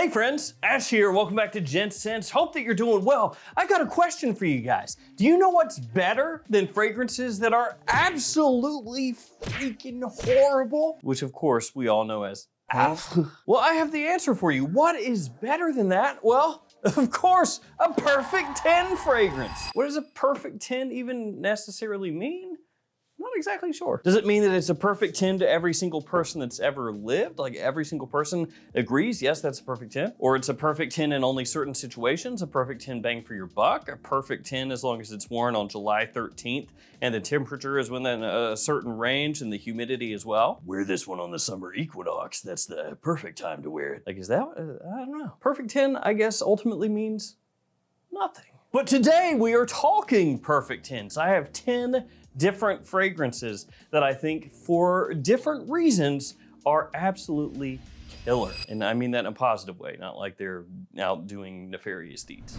Hey friends, Ash here. Welcome back to Gents. Hope that you're doing well. I got a question for you guys. Do you know what's better than fragrances that are absolutely freaking horrible? Which of course we all know as Well, I have the answer for you. What is better than that? Well, of course, a perfect 10 fragrance. What does a perfect 10 even necessarily mean? Not exactly sure. Does it mean that it's a perfect 10 to every single person that's ever lived? Like every single person agrees, yes, that's a perfect 10? Or it's a perfect 10 in only certain situations, a perfect 10 bang for your buck, a perfect 10 as long as it's worn on July 13th and the temperature is within a certain range and the humidity as well? Wear this one on the summer equinox. That's the perfect time to wear it. Like, is that, I don't know. Perfect 10, I guess, ultimately means nothing. But today we are talking perfect 10s. I have 10 different fragrances that I think for different reasons are absolutely killer. And I mean that in a positive way, not like they're out doing nefarious deeds.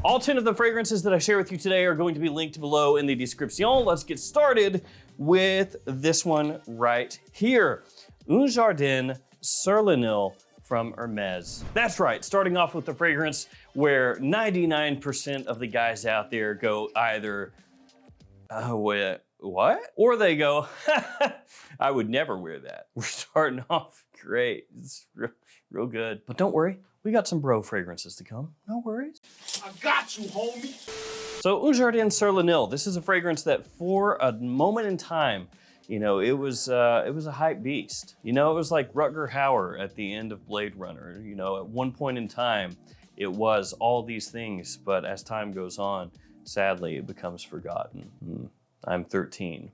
All 10 of the fragrances that I share with you today are going to be linked below in the description. Let's get started with this one right here. Un Jardin sur le Nil from Hermes. That's right, starting off with the fragrance where 99% of the guys out there go either, what? Or they go, I would never wear that. We're starting off great. It's real good. But don't worry, we got some bro fragrances to come. No worries. I got you, homie. So Un Jardin sur le Nil. This is a fragrance that for a moment in time, you know, it was a hype beast. You know, it was like Rutger Hauer at the end of Blade Runner. You know, at one point in time, it was all these things, but as time goes on, sadly, it becomes forgotten. I'm 13,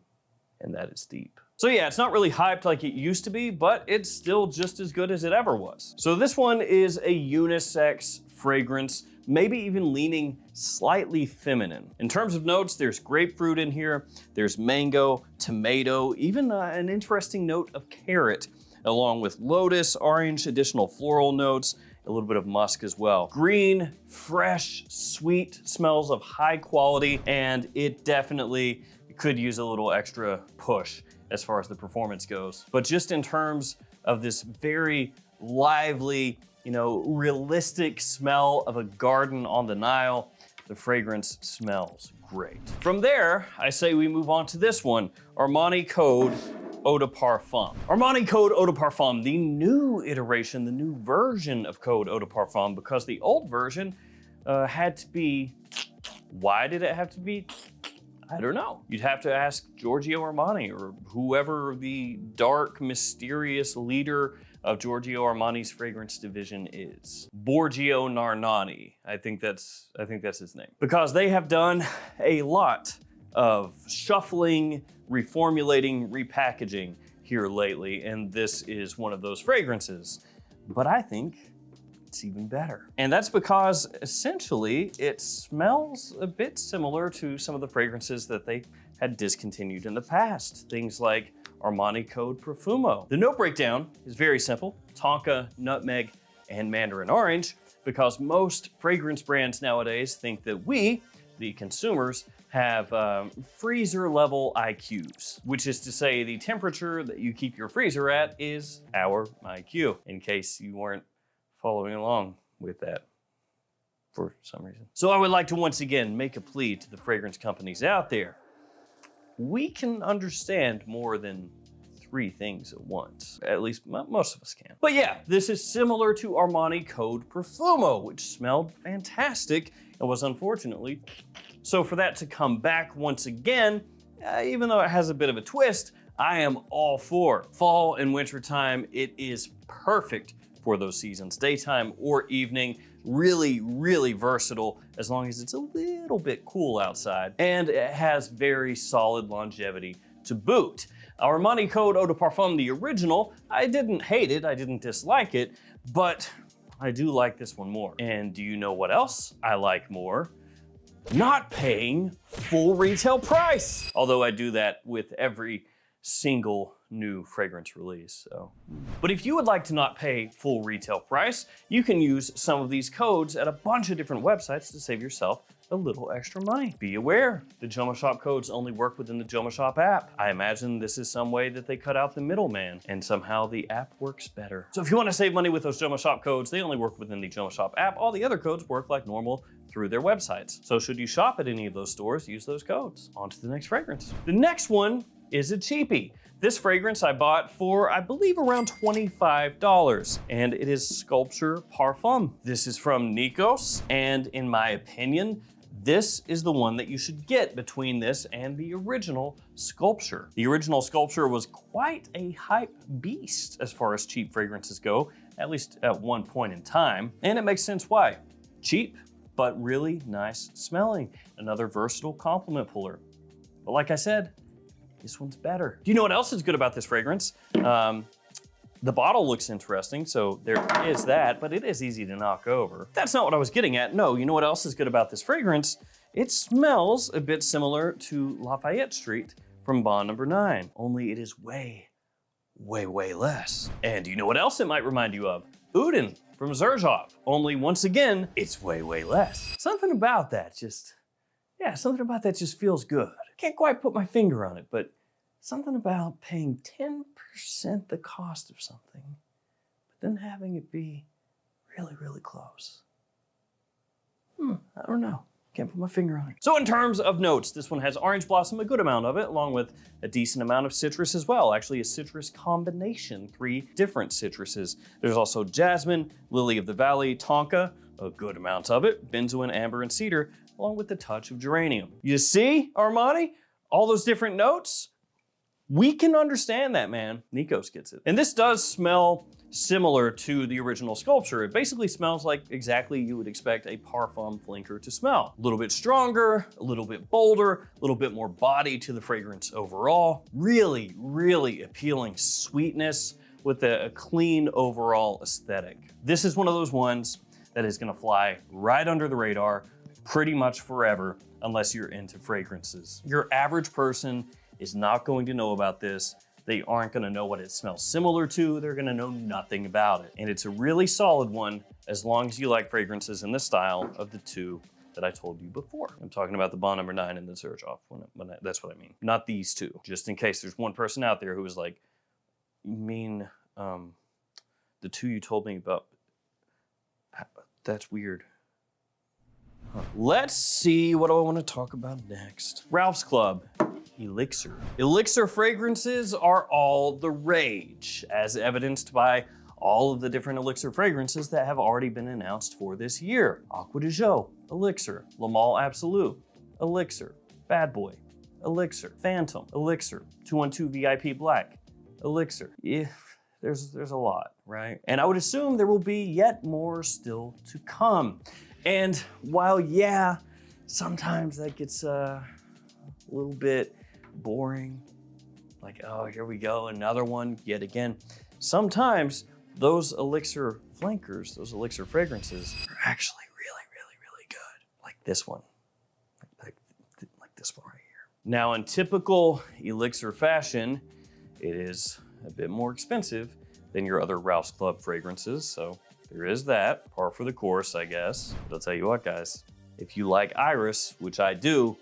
and that is deep. So yeah, it's not really hyped like it used to be, but it's still just as good as it ever was. So this one is a unisex fragrance, maybe even leaning slightly feminine. In terms of notes, there's grapefruit in here, there's mango, tomato, even an interesting note of carrot, along with lotus, orange, additional floral notes, a little bit of musk as well. Green, fresh, sweet, smells of high quality, and it definitely could use a little extra push as far as the performance goes. But just in terms of this very lively, you know, realistic smell of a garden on the Nile, the fragrance smells great. From there, I say we move on to this one, Armani Code Eau de Parfum. Armani Code Eau de Parfum, the new iteration, the new version of Code Eau de Parfum, because the old version had to be, why did it have to be? I don't know. You'd have to ask Giorgio Armani or whoever the dark, mysterious leader of Giorgio Armani's fragrance division is. Borgio Narnani, I think that's his name. Because they have done a lot of shuffling, reformulating, repackaging here lately, and this is one of those fragrances. But I think it's even better. And that's because essentially it smells a bit similar to some of the fragrances that they had discontinued in the past. Things like Armani Code Profumo. The note breakdown is very simple: tonka, nutmeg, and mandarin orange, because most fragrance brands nowadays think that we, the consumers, have freezer level IQs, which is to say the temperature that you keep your freezer at is our IQ, in case you weren't following along with that for some reason. So I would like to once again make a plea to the fragrance companies out there. We can understand more than 3 things at once. At least most of us can. But yeah, this is similar to Armani Code Profumo, which smelled fantastic and was unfortunately. So for that to come back once again, even though it has a bit of a twist, I am all for. Fall and winter time, it is perfect for those seasons, daytime or evening. Really, really versatile as long as it's a little bit cool outside. And it has very solid longevity to boot. Armani Code Eau de Parfum, the original, I didn't hate it, I didn't dislike it, but I do like this one more. And do you know what else I like more? Not paying full retail price. Although I do that with every single new fragrance release, so. But if you would like to not pay full retail price, you can use some of these codes at a bunch of different websites to save yourself a little extra money. Be aware, the JOMASHOP codes only work within the JOMASHOP app. I imagine this is some way that they cut out the middleman and somehow the app works better. So if you want to save money with those JOMASHOP codes, they only work within the JOMASHOP app. All the other codes work like normal through their websites. So should you shop at any of those stores, use those codes. On to the next fragrance. The next one is a cheapie. This fragrance I bought for, I believe, around $25, and it is Sculpture Parfum. This is from Nikos, and in my opinion, this is the one that you should get between this and the original Sculpture. The original Sculpture was quite a hype beast as far as cheap fragrances go, at least at one point in time, and it makes sense why. Cheap, but really nice smelling. Another versatile compliment puller. But like I said, this one's better. Do you know what else is good about this fragrance? The bottle looks interesting, so there is that, but it is easy to knock over. That's not what I was getting at. No, you know what else is good about this fragrance? It smells a bit similar to Lafayette Street from Bond Number 9, only it is way, way, way less. And you know what else it might remind you of? Udin from Xerjoff, only once again, it's way, way less. Something about that just feels good. Can't quite put my finger on it, but something about paying 10% the cost of something, but then having it be really, really close. I don't know. Can't put my finger on it. So in terms of notes, this one has orange blossom, a good amount of it, along with a decent amount of citrus as well. Actually, a citrus combination, 3 different citruses. There's also jasmine, lily of the valley, tonka, a good amount of it, benzoin, amber, and cedar, along with a touch of geranium. You see, Armani? All those different notes? We can understand that, man. Nikos gets it. And this does smell similar to the original Sculpture. It basically smells like exactly you would expect a parfum flanker to smell. A little bit stronger, a little bit bolder, a little bit more body to the fragrance overall. Really, really appealing sweetness with a clean overall aesthetic. This is one of those ones that is gonna fly right under the radar pretty much forever unless you're into fragrances. Your average person is not going to know about this. They aren't gonna know what it smells similar to. They're gonna know nothing about it. And it's a really solid one as long as you like fragrances in the style of the 2 that I told you before. I'm talking about the Bond Number 9 and the Xerjoff. That's what I mean. Not these 2. Just in case there's one person out there who is like, you mean the 2 you told me about? That's weird. Let's see, what do I want to talk about next? Ralph's Club. Elixir. Elixir fragrances are all the rage, as evidenced by all of the different Elixir fragrances that have already been announced for this year. Aqua de Jo, Elixir. Le Male Absolute, Elixir. Bad Boy, Elixir. Phantom, Elixir. 212 VIP Black, Elixir. Yeah, there's a lot, right? And I would assume there will be yet more still to come. And while, yeah, sometimes that gets a little bit boring, like, oh, here we go, another one yet again. Sometimes those Elixir flankers, those Elixir fragrances are actually really, really, really good. Like this one, like this one right here. Now in typical Elixir fashion, it is a bit more expensive than your other Ralph's Club fragrances, so there is that, par for the course, I guess. But I'll tell you what, guys, if you like Iris, which I do,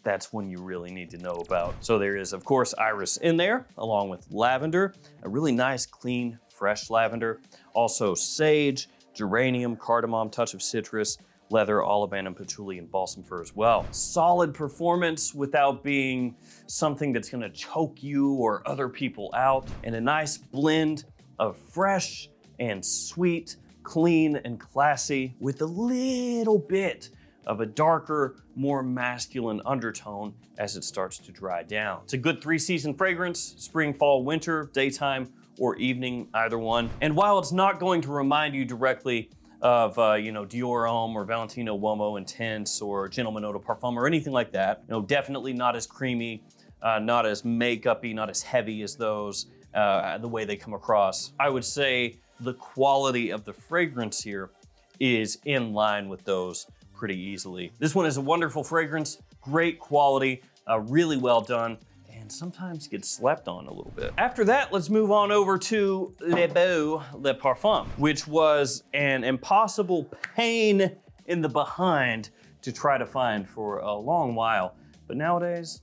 that's one you really need to know about. So there is, of course, Iris in there, along with lavender, a really nice, clean, fresh lavender. Also sage, geranium, cardamom, touch of citrus, leather, olive and patchouli, and balsam fir as well. Solid performance without being something that's gonna choke you or other people out, and a nice blend of fresh and sweet, clean and classy, with a little bit of a darker, more masculine undertone as it starts to dry down. It's a good 3-season fragrance, spring, fall, winter, daytime, or evening, either one. And while it's not going to remind you directly of Dior Homme or Valentino Uomo Intense or Gentleman Eau de Parfum or anything like that, definitely not as creamy, not as makeup-y, not as heavy as those, the way they come across. I would say the quality of the fragrance here is in line with those pretty easily. This one is a wonderful fragrance, great quality, really well done, and sometimes gets slept on a little bit. After that, let's move on over to Le Beau Le Parfum, which was an impossible pain in the behind to try to find for a long while, but nowadays,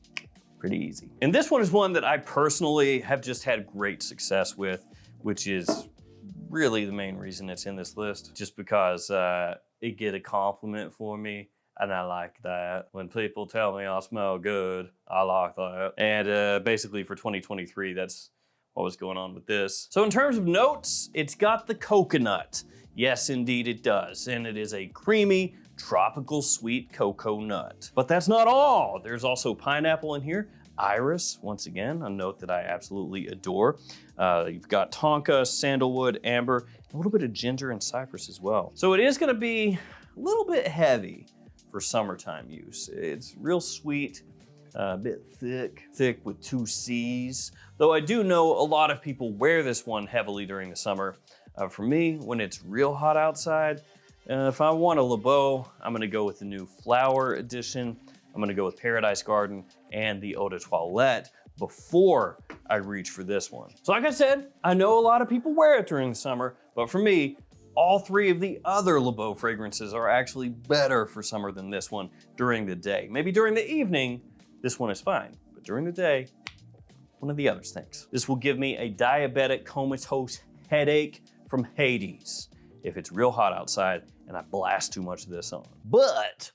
pretty easy. And this one is one that I personally have just had great success with, which is really the main reason it's in this list, just because it get a compliment for me. And I like that. When people tell me I smell good, I like that. And basically for 2023, that's what was going on with this. So in terms of notes, it's got the coconut. Yes, indeed it does. And it is a creamy, tropical sweet cocoa nut. But that's not all. There's also pineapple in here. Iris, once again, a note that I absolutely adore. You've got tonka, sandalwood, amber, a little bit of ginger and cypress as well. So it is gonna be a little bit heavy for summertime use. It's real sweet, a bit thick with 2 C's. Though I do know a lot of people wear this one heavily during the summer. For me, when it's real hot outside, if I want a LeBeau, I'm gonna go with the new Flower Edition. I'm gonna go with Paradise Garden and the Eau de Toilette before I reach for this one. So like I said, I know a lot of people wear it during the summer, but for me, all 3 of the other LeBeau fragrances are actually better for summer than this one during the day. Maybe during the evening, this one is fine, but during the day, one of the others stinks. This will give me a diabetic comatose headache from Hades if it's real hot outside and I blast too much of this on. But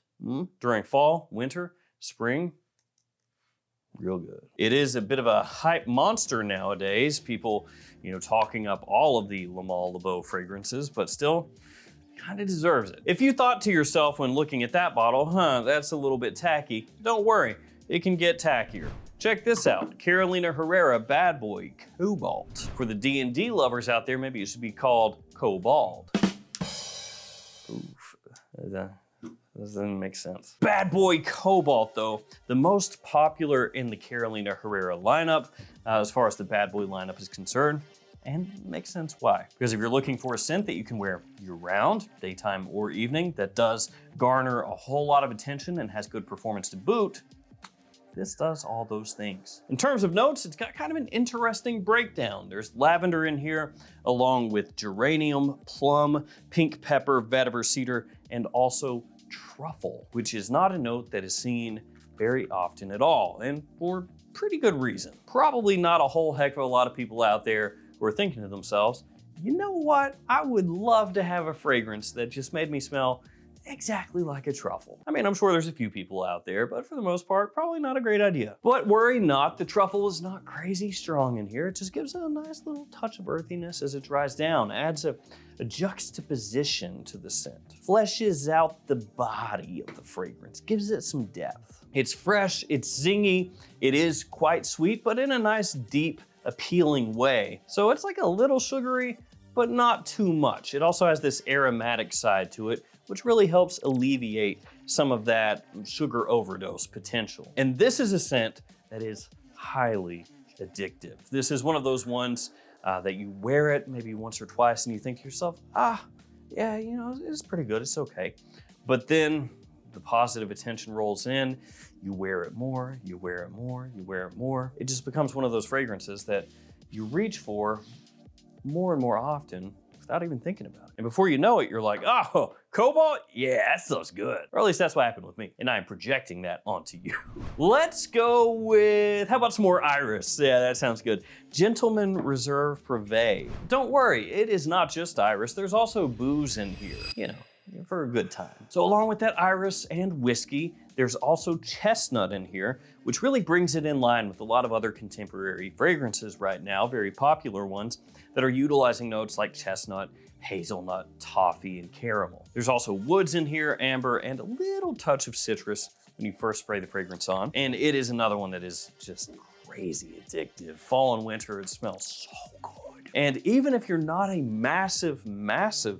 during fall, winter, spring, real good. It is a bit of a hype monster nowadays. People, talking up all of the Le Male LeBeau fragrances, but still kind of deserves it. If you thought to yourself when looking at that bottle, that's a little bit tacky, don't worry, it can get tackier. Check this out, Carolina Herrera Bad Boy Cobalt. For the D&D lovers out there, maybe it should be called Cobalt. Oof, that doesn't make sense. Bad Boy Cobalt though, the most popular in the Carolina Herrera lineup, as far as the Bad Boy lineup is concerned, and makes sense why. Because if you're looking for a scent that you can wear year-round, daytime or evening, that does garner a whole lot of attention and has good performance to boot, this does all those things. In terms of notes, it's got kind of an interesting breakdown. There's lavender in here, along with geranium, plum, pink pepper, vetiver cedar, and also truffle, which is not a note that is seen very often at all, and for pretty good reason. Probably not a whole heck of a lot of people out there who are thinking to themselves, you know what? I would love to have a fragrance that just made me smell exactly like a truffle. I mean, I'm sure there's a few people out there, but for the most part, probably not a great idea. But worry not, the truffle is not crazy strong in here. It just gives it a nice little touch of earthiness as it dries down, adds a juxtaposition to the scent, fleshes out the body of the fragrance, gives it some depth. It's fresh, it's zingy, it is quite sweet, but in a nice, deep, appealing way. So it's like a little sugary, but not too much. It also has this aromatic side to it, which really helps alleviate some of that sugar overdose potential. And this is a scent that is highly addictive. This is one of those ones that you wear it maybe once or twice and you think to yourself, yeah, it's pretty good, it's okay. But then the positive attention rolls in, you wear it more, you wear it more, you wear it more. It just becomes one of those fragrances that you reach for more and more often without even thinking about it. And before you know it, you're like, oh, Cobalt? Yeah, that smells good. Or at least that's what happened with me. And I'm projecting that onto you. Let's go with, how about some more Iris? Yeah, that sounds good. Gentleman Reserve Privé. Don't worry, it is not just Iris. There's also booze in here, for a good time. So along with that Iris and whiskey, there's also chestnut in here, which really brings it in line with a lot of other contemporary fragrances right now, very popular ones, that are utilizing notes like chestnut, hazelnut, toffee, and caramel. There's also woods in here, amber, and a little touch of citrus when you first spray the fragrance on. And it is another one that is just crazy addictive. Fall and winter, it smells so good. And even if you're not a massive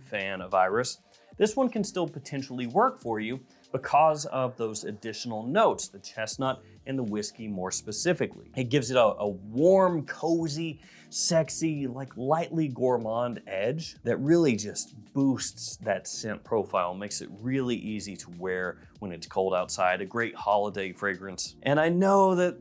fan of Iris, this one can still potentially work for you because of those additional notes, the chestnut and the whiskey more specifically. It gives it a warm, cozy, sexy, like lightly gourmand edge that really just boosts that scent profile, makes it really easy to wear when it's cold outside, a great holiday fragrance. And I know that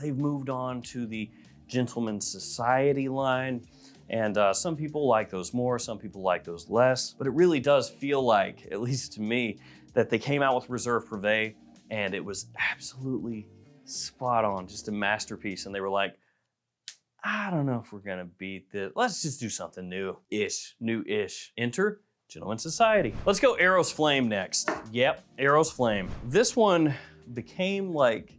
they've moved on to the Gentleman Society line, and some people like those more, some people like those less, but it really does feel like, at least to me, that they came out with Reserve Privé, and it was absolutely spot on, just a masterpiece. And they were like, I don't know if we're gonna beat this. Let's just do something new-ish. Enter Gentleman's Society. Let's go Eros Flame next. Yep, Eros Flame. This one became like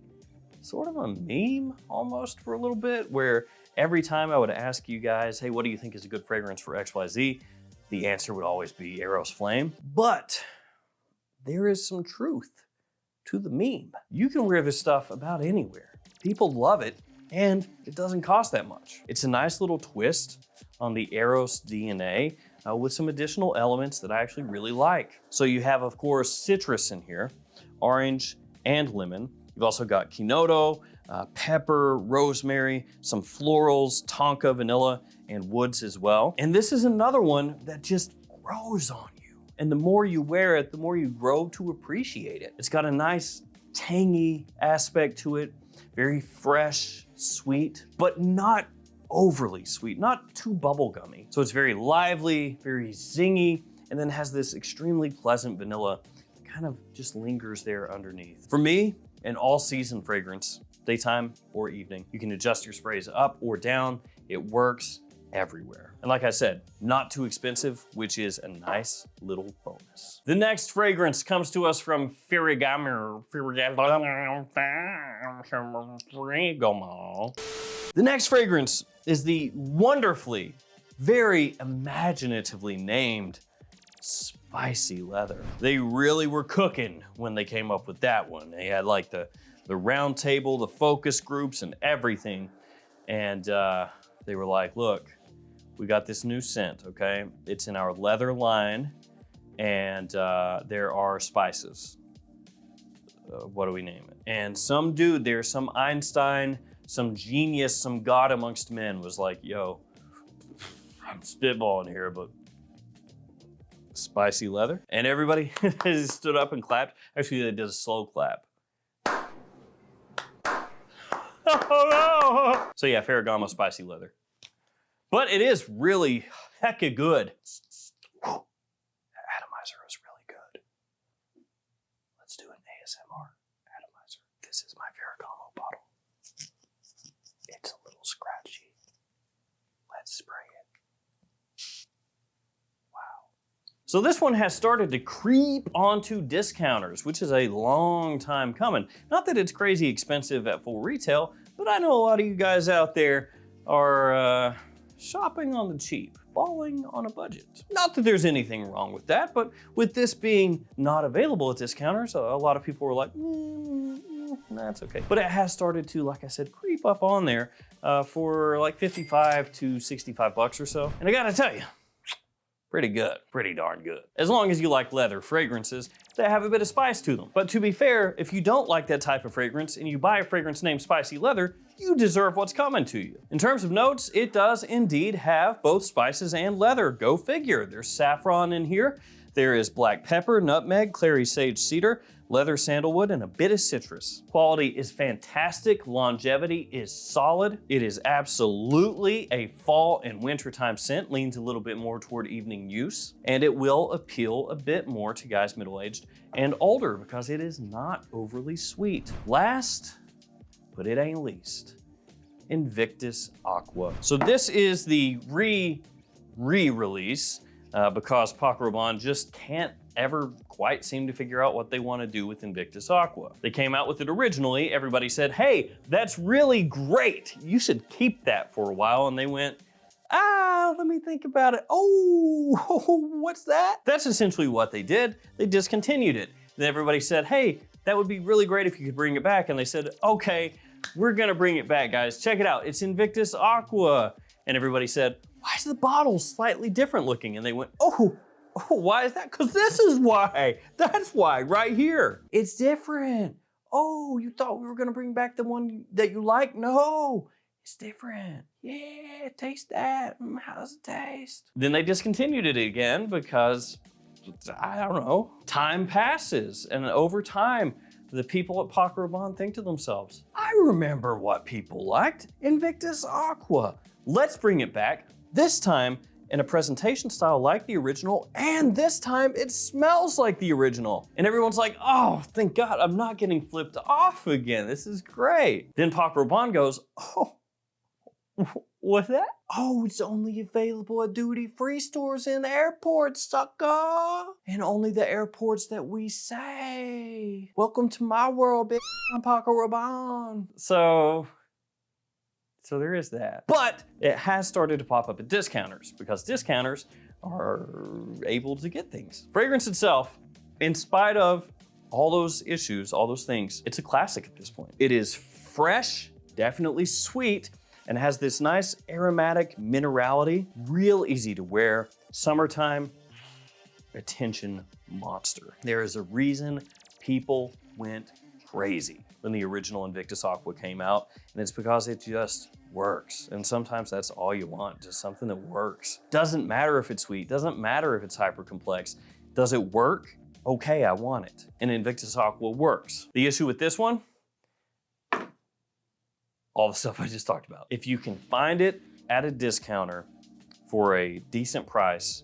sort of a meme almost for a little bit, where every time I would ask you guys, hey, what do you think is a good fragrance for XYZ? The answer would always be Eros Flame. But there is some truth to the meme. You can wear this stuff about anywhere. People love it, and it doesn't cost that much. It's a nice little twist on the Eros DNA with some additional elements that I actually really like. So you have, of course, citrus in here, orange and lemon. You've also got Kinoto, pepper, rosemary, some florals, tonka, vanilla, and woods as well. And this is another one that just grows on you. And the more you wear it, the more you grow to appreciate it. It's got a nice tangy aspect to it, very fresh, sweet, but not overly sweet, not too bubblegummy. So it's very lively, very zingy, and then has this extremely pleasant vanilla that kind of just lingers there underneath. For me, an all-season fragrance, daytime or evening. You can adjust your sprays up or down. It works everywhere. And like I said, not too expensive, which is a nice little bonus. The next fragrance comes to us from Ferragamo. The next fragrance is the wonderfully, very imaginatively named Spicy Leather. They really were cooking when they came up with that one. They had like the round table, the focus groups and everything. And they were like, look, we got this new scent, okay? It's in our leather line, and there are spices. What do we name it? And some dude there, some Einstein, some genius, some god amongst men was like, yo, I'm spitballing here, but spicy leather? And everybody stood up and clapped. Actually, they did a slow clap. So yeah, Ferragamo Spicy Leather. But it is really hecka good. Atomizer is really good. Let's do an ASMR atomizer. This is my Ferragamo bottle. It's a little scratchy. Let's spray it. Wow. So this one has started to creep onto discounters, which is a long time coming. Not that it's crazy expensive at full retail, but I know a lot of you guys out there are shopping on the cheap, balling on a budget. Not that there's anything wrong with that, but with this being not available at discounters, a lot of people were like, that's okay. But it has started to, like I said, creep up on there for like 55 to 65 bucks or so. And I gotta tell you, pretty good, pretty darn good. As long as you like leather fragrances that have a bit of spice to them. But to be fair, if you don't like that type of fragrance and you buy a fragrance named Spicy Leather, you deserve what's coming to you. In terms of notes, it does indeed have both spices and leather. Go figure. There's saffron in here. There is black pepper, nutmeg, clary sage cedar, leather sandalwood, and a bit of citrus. Quality is fantastic. Longevity is solid. It is absolutely a fall and wintertime scent, leans a little bit more toward evening use, and it will appeal a bit more to guys middle-aged and older because it is not overly sweet. Last, but it ain't least, Invictus Aqua. So this is the re-release because Paco Rabanne just can't ever quite seem to figure out what they want to do with Invictus Aqua. They came out with it originally, everybody said, hey, that's really great. You should keep that for a while. And they went, let me think about it. Oh, what's that? That's essentially what they did. They discontinued it. Then everybody said, hey, that would be really great if you could bring it back. And they said, okay, we're gonna bring it back, guys. Check it out, it's Invictus Aqua. And everybody said, why is the bottle slightly different looking? And they went, oh, why is that? Because this is why. That's why, right here. It's different. Oh, you thought we were gonna bring back the one that you like? No, it's different. Yeah, taste that. How does it taste? Then they discontinued it again because, I don't know, time passes. And over time, the people at Paco Rabanne think to themselves, I remember what people liked, Invictus Aqua. Let's bring it back, this time in a presentation style like the original, and this time it smells like the original. And everyone's like, oh, thank God, I'm not getting flipped off again. This is great. Then Paco Rabanne goes, oh, what's that? Oh, it's only available at duty-free stores in airports, sucker. And only the airports that we say. Welcome to my world, bitch. I'm Paco Rabanne. So there is that. But it has started to pop up at discounters because discounters are able to get things. Fragrance itself, in spite of all those issues, all those things, it's a classic at this point. It is fresh, definitely sweet, and has this nice aromatic minerality, real easy to wear. Summertime, attention monster. There is a reason people went crazy when the original Invictus Aqua came out, and it's because it just works. And sometimes that's all you want, just something that works. Doesn't matter if it's sweet, doesn't matter if it's hyper complex. Does it work? Okay, I want it. And Invictus Aqua works. The issue with this one, all the stuff I just talked about. If you can find it at a discounter for a decent price,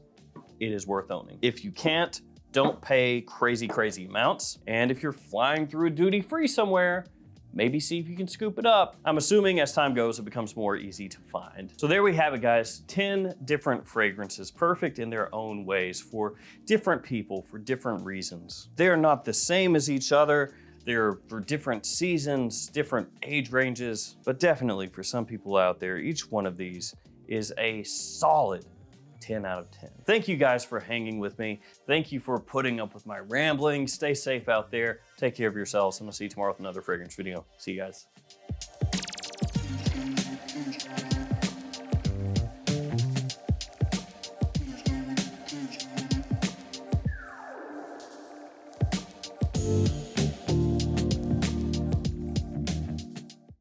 it is worth owning. If you can't, don't pay crazy amounts. And if you're flying through a duty-free somewhere, maybe see if you can scoop it up. I'm assuming as time goes, it becomes more easy to find. So there we have it, guys. 10 different fragrances, perfect in their own ways for different people, for different reasons. They're not the same as each other. They're for different seasons, different age ranges, but definitely for some people out there, each one of these is a solid 10 out of 10. Thank you guys for hanging with me. Thank you for putting up with my rambling. Stay safe out there. Take care of yourselves, and I'll see you tomorrow with another fragrance video. See you guys.